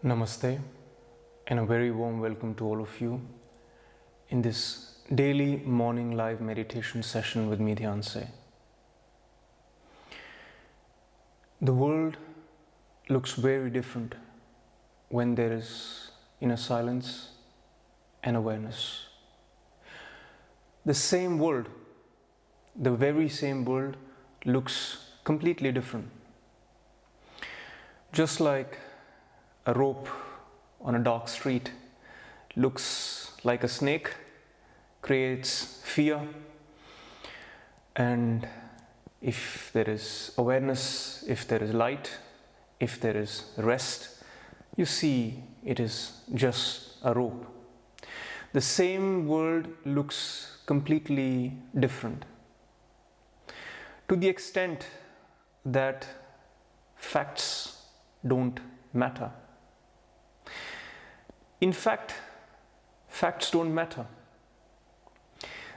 Namaste and a very warm welcome to all of you in this daily morning live meditation session with me, Dhyanse. The world looks very different when there is inner silence and awareness. The same world, the very same world looks completely different. Just like a rope on a dark street looks like a snake, creates fear, and if there is awareness, if there is light, if there is rest, you see it is just a rope. The same world looks completely different, to the extent that facts don't matter. In fact, facts don't matter.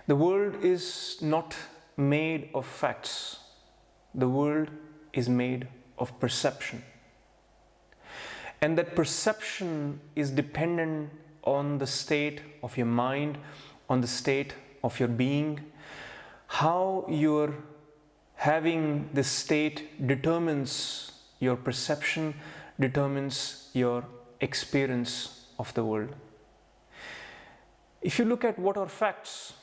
The world is not made of facts. The world is made of perception. And that perception is dependent on the state of your mind, on the state of your being. How you're having this state determines your perception, determines your experience of the world. If you look at what are facts,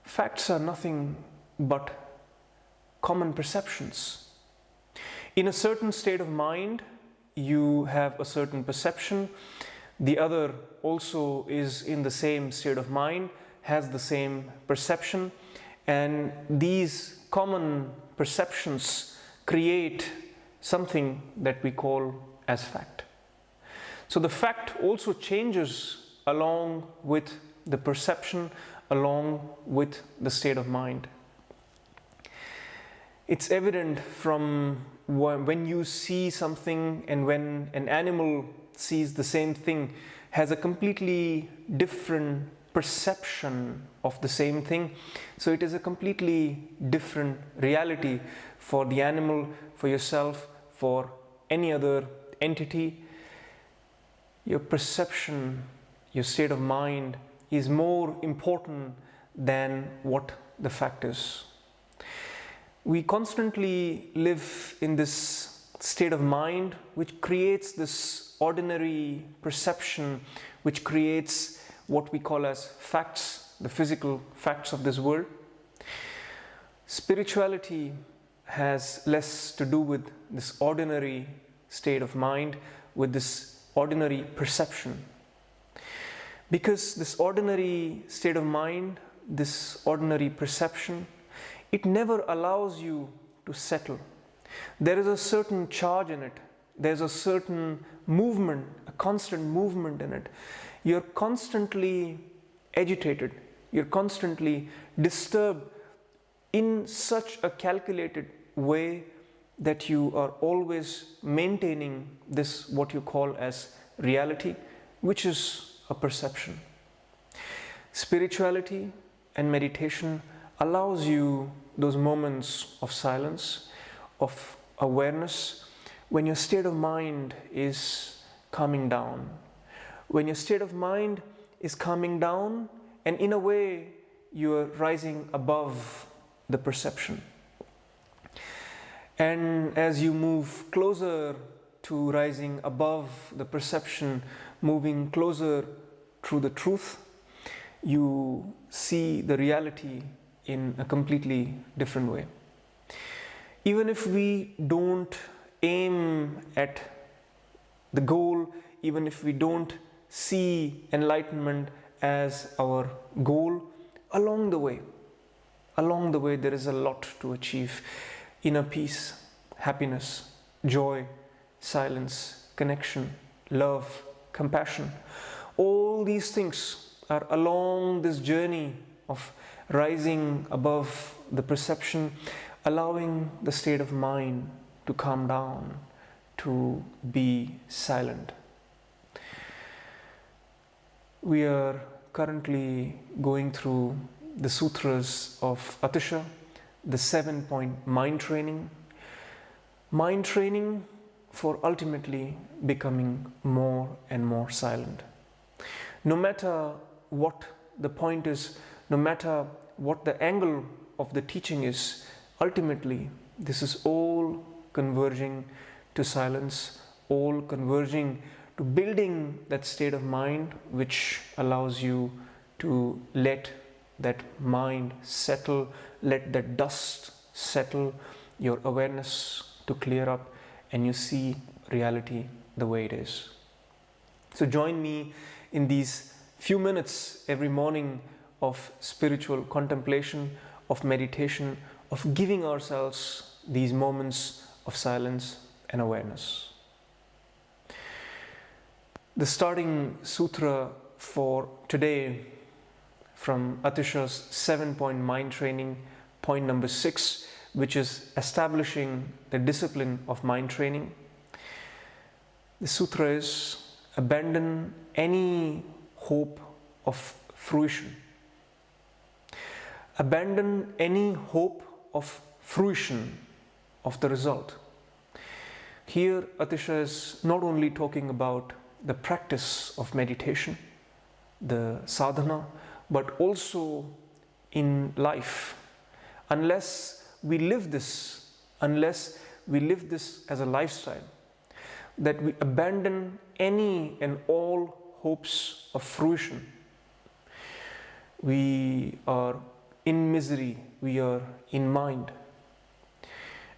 facts are nothing but common perceptions. In a certain state of mind, you have a certain perception. The other also is in the same state of mind, has the same perception, and these common perceptions create something that we call as fact. So the fact also changes along with the perception, along with the state of mind. It's evident from when you see something and when an animal sees the same thing, has a completely different perception of the same thing. So it is a completely different reality for the animal, for yourself, for any other entity. Your perception, your state of mind is more important than what the fact is. We constantly live in this state of mind which creates this ordinary perception, which creates what we call as facts, the physical facts of this world. Spirituality has less to do with this ordinary state of mind, with this ordinary perception. Because this ordinary state of mind, this ordinary perception, it never allows you to settle. There is a certain charge in it. There's a certain movement, a constant movement in it. You're constantly agitated. You're constantly disturbed in such a calculated way that you are always maintaining this, what you call as reality, which is a perception. Spirituality and meditation allows you those moments of silence, of awareness, when your state of mind is calming down. When your state of mind is calming down, and in a way you are rising above the perception. And as you move closer to rising above the perception, moving closer through the truth, you see the reality in a completely different way. Even if we don't aim at the goal, even if we don't see enlightenment as our goal, along the way there is a lot to achieve. Inner peace, happiness, joy, silence, connection, love, compassion. All these things are along this journey of rising above the perception, allowing the state of mind to calm down, to be silent. We are currently going through the sutras of Atisha, the 7-point mind training. Mind training for ultimately becoming more and more silent. No matter what the point is, no matter what the angle of the teaching is, ultimately this is all converging to silence, all converging to building that state of mind which allows you to let that mind settle, let that dust settle, your awareness to clear up, and you see reality the way it is. So join me in these few minutes every morning of spiritual contemplation, of meditation, of giving ourselves these moments of silence and awareness. The starting sutra for today from Atisha's 7-point mind training, point number 6, which is establishing the discipline of mind training. The sutra is abandon any hope of fruition. Abandon any hope of fruition of the result. Here Atisha is not only talking about the practice of meditation, the sadhana, but also in life. Unless we live this as a lifestyle, that we abandon any and all hopes of fruition, we are in misery, we are in mind,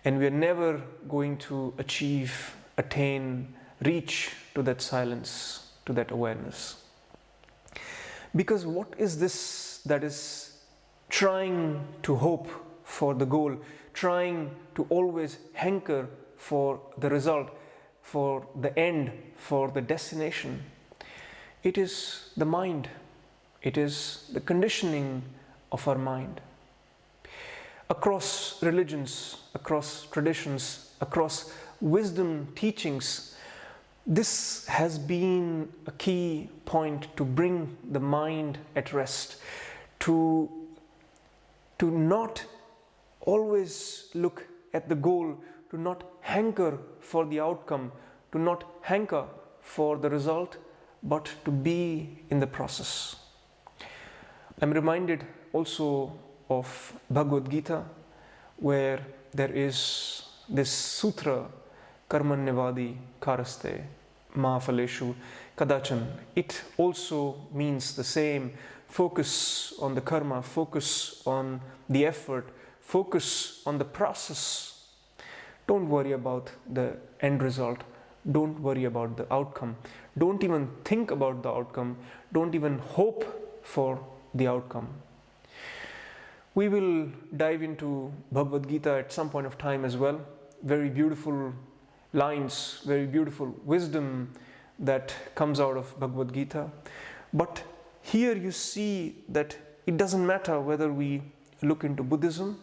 and we are never going to achieve, attain, reach to that silence, to that awareness. Because what is this that is trying to hope for the goal, trying to always hanker for the result, for the end, for the destination? It is the mind. It is the conditioning of our mind. Across religions, across traditions, across wisdom teachings, this has been a key point to bring the mind at rest, to not always look at the goal, to not hanker for the outcome, to not hanker for the result, but to be in the process. I'm reminded also of Bhagavad Gita, where there is this sutra, Karmanyavadi Karaste Ma Phaleshu Kadachan. It also means the same. Focus on the karma, focus on the effort, focus on the process. Don't worry about the end result. Don't worry about the outcome. Don't even think about the outcome. Don't even hope for the outcome. We will dive into Bhagavad Gita at some point of time as well. Very beautiful lines, very beautiful wisdom that comes out of Bhagavad Gita. But here you see that it doesn't matter whether we look into Buddhism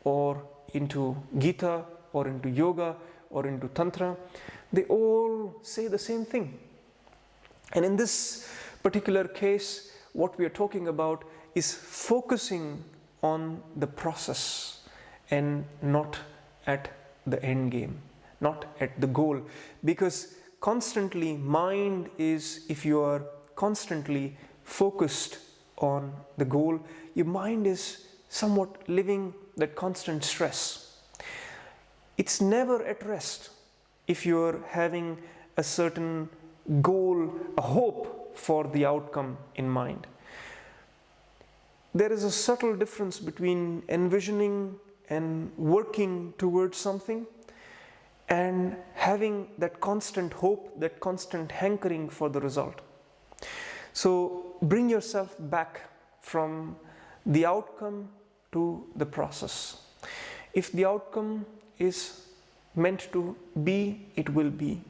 or into Gita or into yoga or into Tantra, they all say the same thing. And in this particular case, what we are talking about is focusing on the process and not at the end game, not at the goal. Because constantly mind is, if you are constantly focused on the goal, your mind is somewhat living that constant stress. It's never at rest if you're having a certain goal, a hope for the outcome in mind. There is a subtle difference between envisioning and working towards something and having that constant hope, that constant hankering for the result. So bring yourself back from the outcome to the process. If the outcome is meant to be, it will be.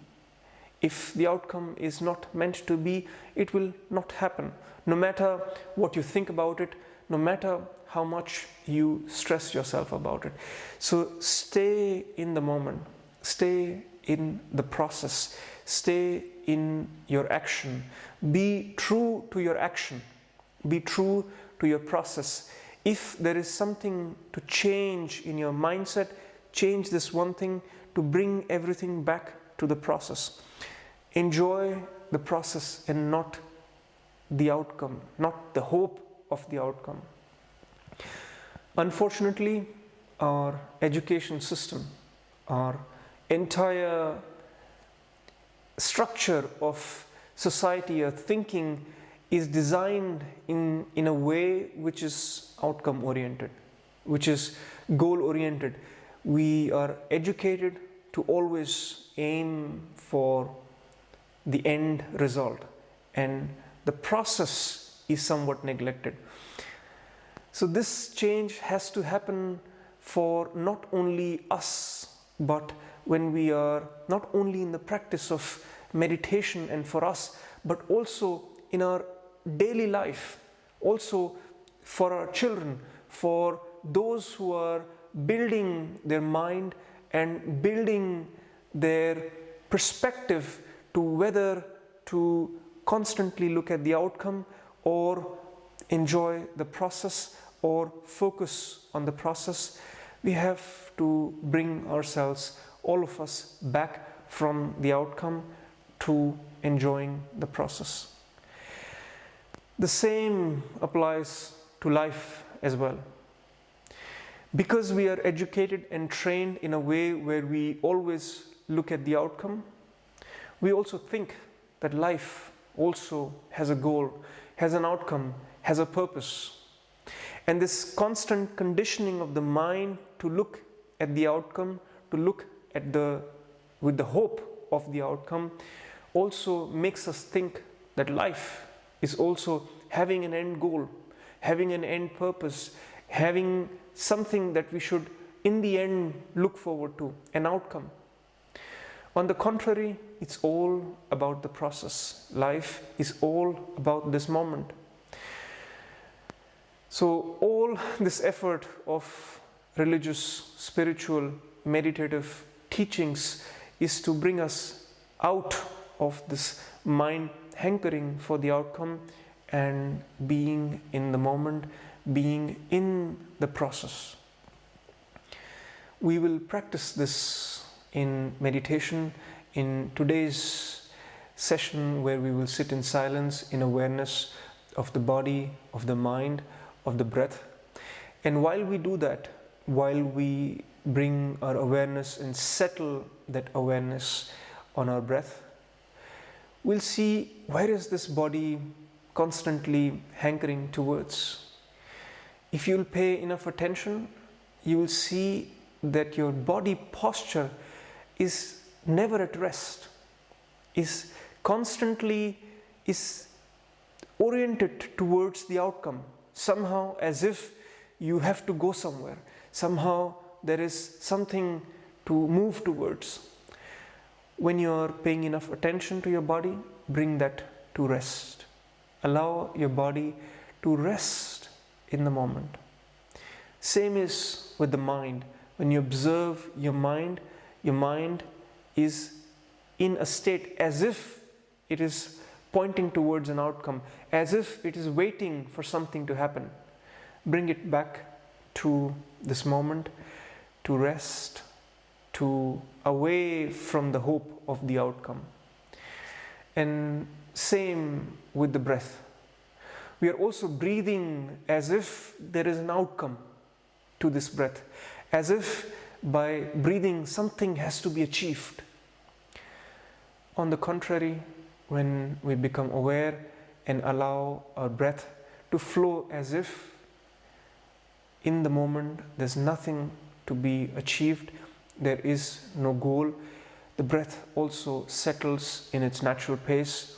If the outcome is not meant to be, it will not happen. No matter what you think about it, no matter how much you stress yourself about it. So stay in the moment, stay in the process, stay in your action. Be true to your action, be true to your process. If there is something to change in your mindset, change this one thing to bring everything back to the process. Enjoy the process and not the outcome, not the hope of the outcome. Unfortunately, our education system, our entire structure of society, our thinking is designed in a way which is outcome oriented, which is goal oriented. We are educated to always aim for the end result, and the process is somewhat neglected. So this change has to happen for not only us, but when we are not only in the practice of meditation and for us, but also in our daily life, also for our children, for those who are building their mind and building their perspective to whether to constantly look at the outcome or enjoy the process or focus on the process. We have to bring ourselves, all of us, back from the outcome to enjoying the process. The same applies to life as well. Because we are educated and trained in a way where we always look at the outcome, we also think that life also has a goal, has an outcome, has a purpose. And this constant conditioning of the mind to look at the outcome, to look at with the hope of the outcome, also makes us think that life is also having an end goal, having an end purpose, having something that we should in the end look forward to, an outcome. On the contrary, it's all about the process. Life is all about this moment. So all this effort of religious, spiritual, meditative teachings is to bring us out of this mind hankering for the outcome and being in the moment, being in the process. We will practice this in meditation in today's session, where we will sit in silence in awareness of the body, of the mind, of the breath. And while we do that, while we bring our awareness and settle that awareness on our breath, we'll see where is this body constantly hankering towards. If you'll pay enough attention, you will see that your body posture is never at rest, is constantly oriented towards the outcome, somehow as if you have to go somewhere, somehow there is something to move towards. When you're paying enough attention to your body, bring that to rest. Allow your body to rest in the moment. Same is with the mind. When you observe your mind is in a state as if it is pointing towards an outcome, as if it is waiting for something to happen. Bring it back to this moment, to rest, to away from the hope of the outcome. And same with the breath. We are also breathing as if there is an outcome to this breath, as if by breathing something has to be achieved. On the contrary, when we become aware and allow our breath to flow as if in the moment there's nothing to be achieved, there is no goal, the breath also settles in its natural pace,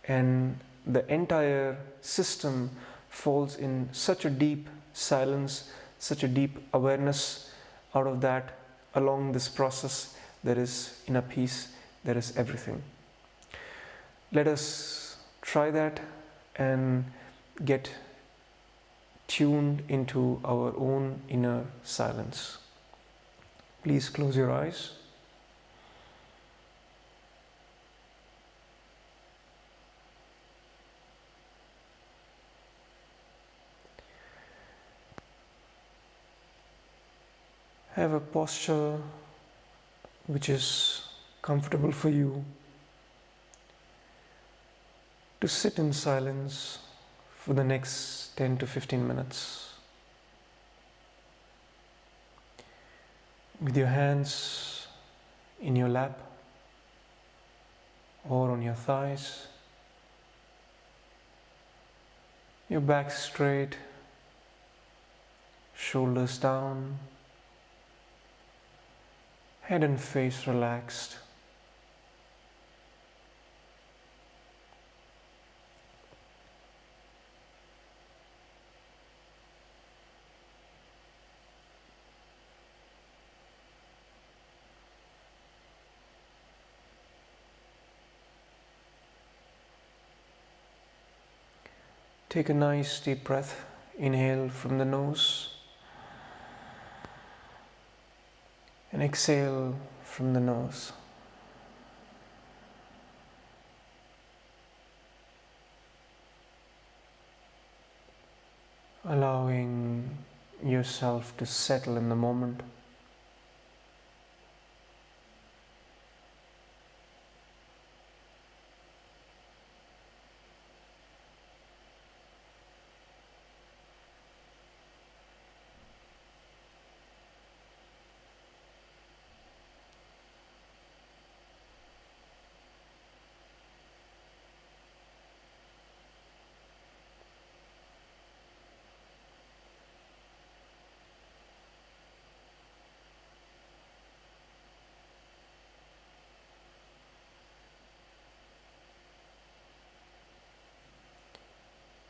and the entire system falls in such a deep silence, such a deep awareness. Out of that, along this process, there is inner peace, there is everything. Let us try that and get tuned into our own inner silence. Please close your eyes. Have a posture which is comfortable for you to sit in silence for the next 10 to 15 minutes with your hands in your lap or on your thighs, your back straight, shoulders down, head and face relaxed. Take a nice deep breath. Inhale from the nose and exhale from the nose. Allowing yourself to settle in the moment.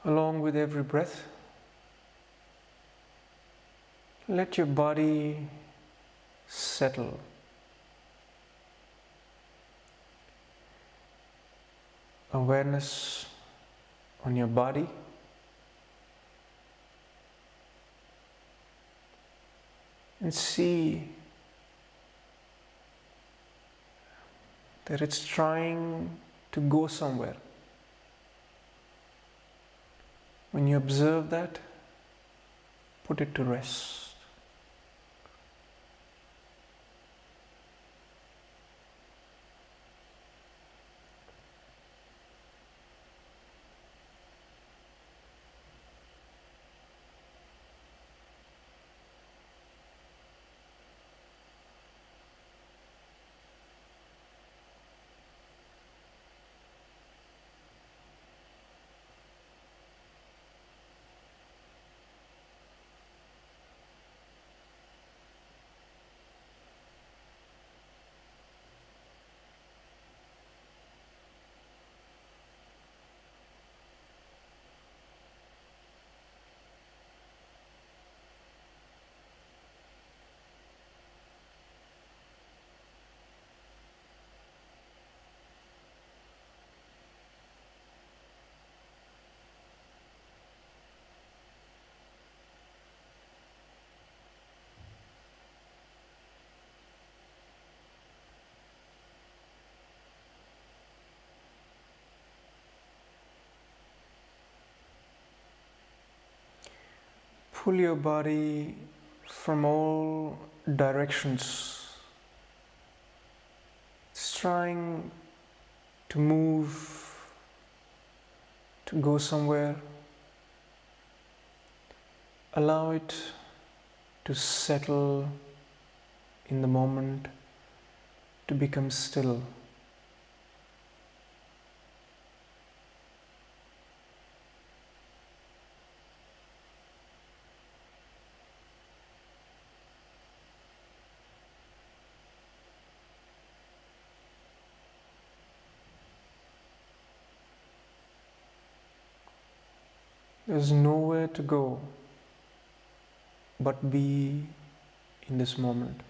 Along with every breath, let your body settle. Awareness on your body. And see that it's trying to go somewhere. When you observe that, put it to rest. Pull your body from all directions. It's trying to move, to go somewhere. Allow it to settle in the moment, to become still. There's nowhere to go but be in this moment.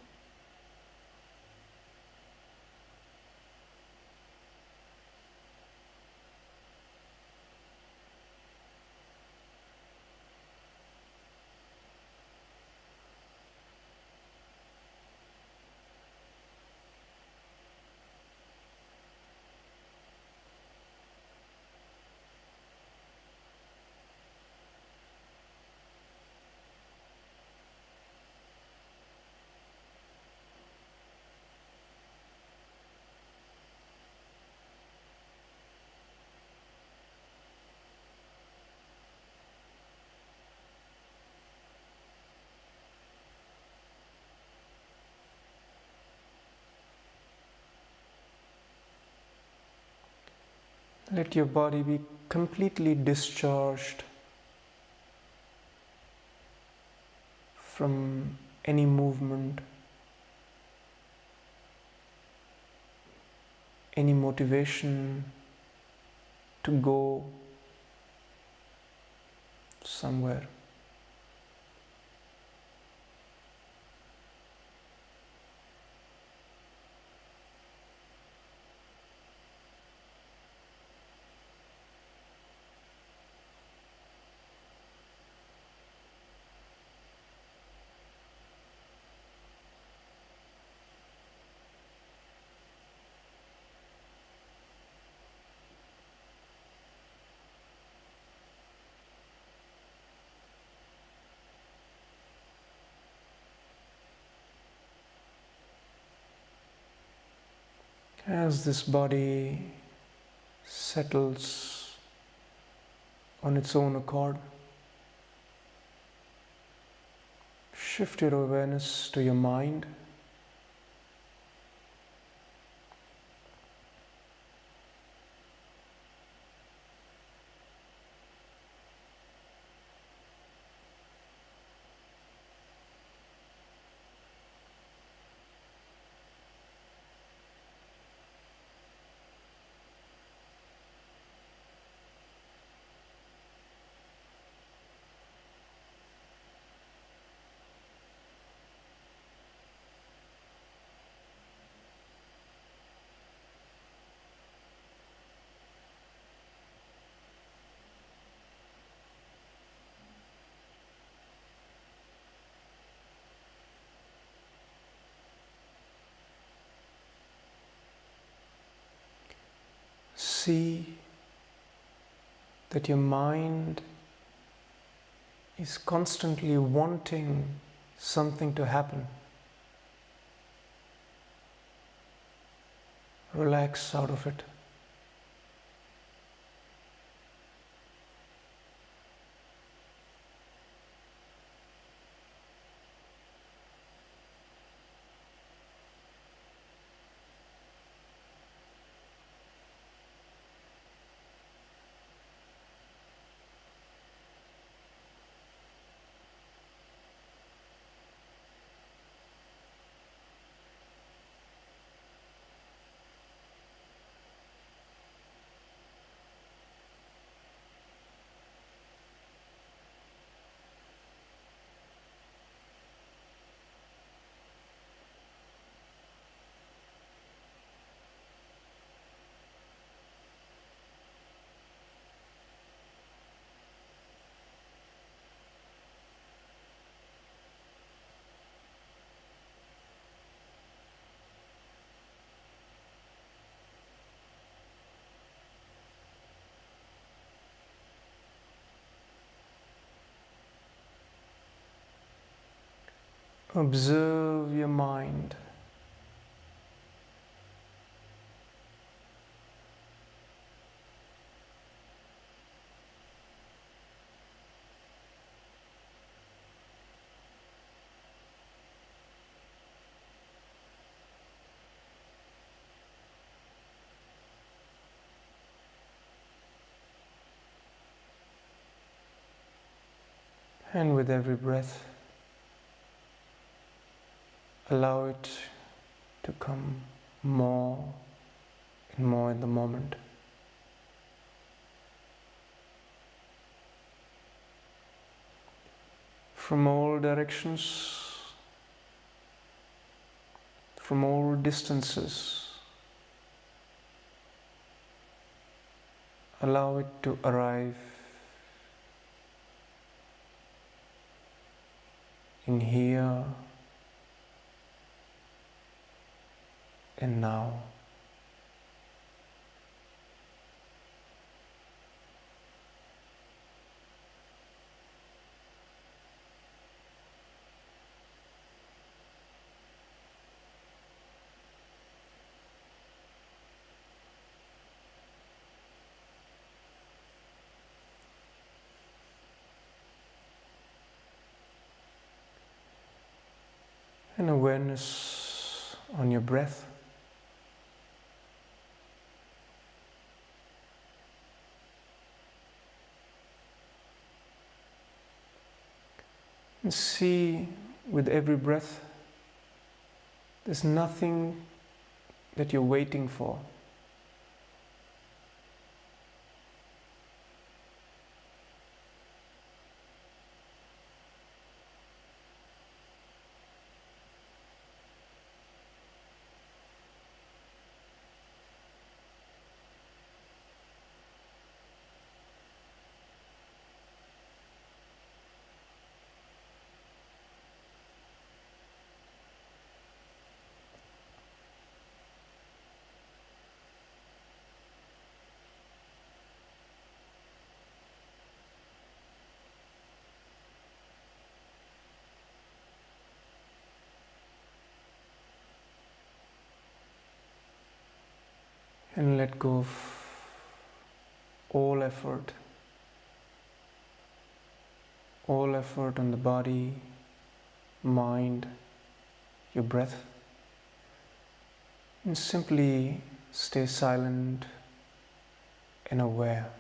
Let your body be completely discharged from any movement, any motivation to go somewhere. As this body settles on its own accord, shift your awareness to your mind. See that your mind is constantly wanting something to happen. Relax out of it. Observe your mind. And with every breath, allow it to come more and more in the moment. From all directions, from all distances, allow it to arrive in here and now. And awareness on your breath. And see with every breath, there's nothing that you're waiting for. And let go of all effort on the body, mind, your breath, and simply stay silent and aware.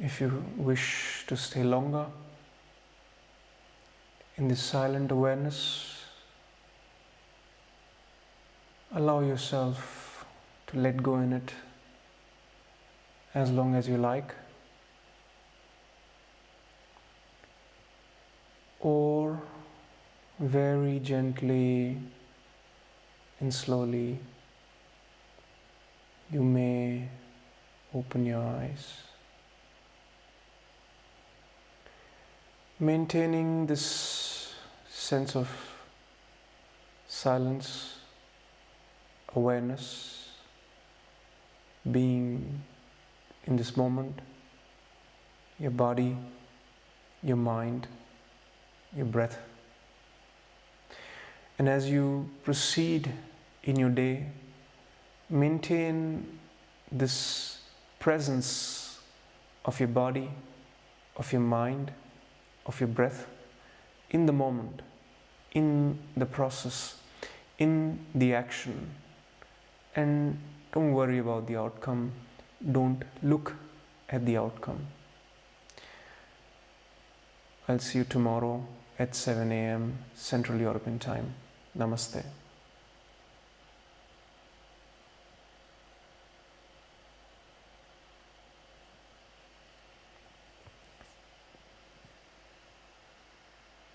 If you wish to stay longer in this silent awareness, allow yourself to let go in it as long as you like, or very gently and slowly you may open your eyes. Maintaining this sense of silence, awareness, being in this moment, your body, your mind, your breath. And as you proceed in your day, maintain this presence of your body, of your mind, of your breath, in the moment, in the process, in the action. And don't worry about the outcome. Don't look at the outcome. I'll see you tomorrow at 7 a.m. Central European Time. Namaste.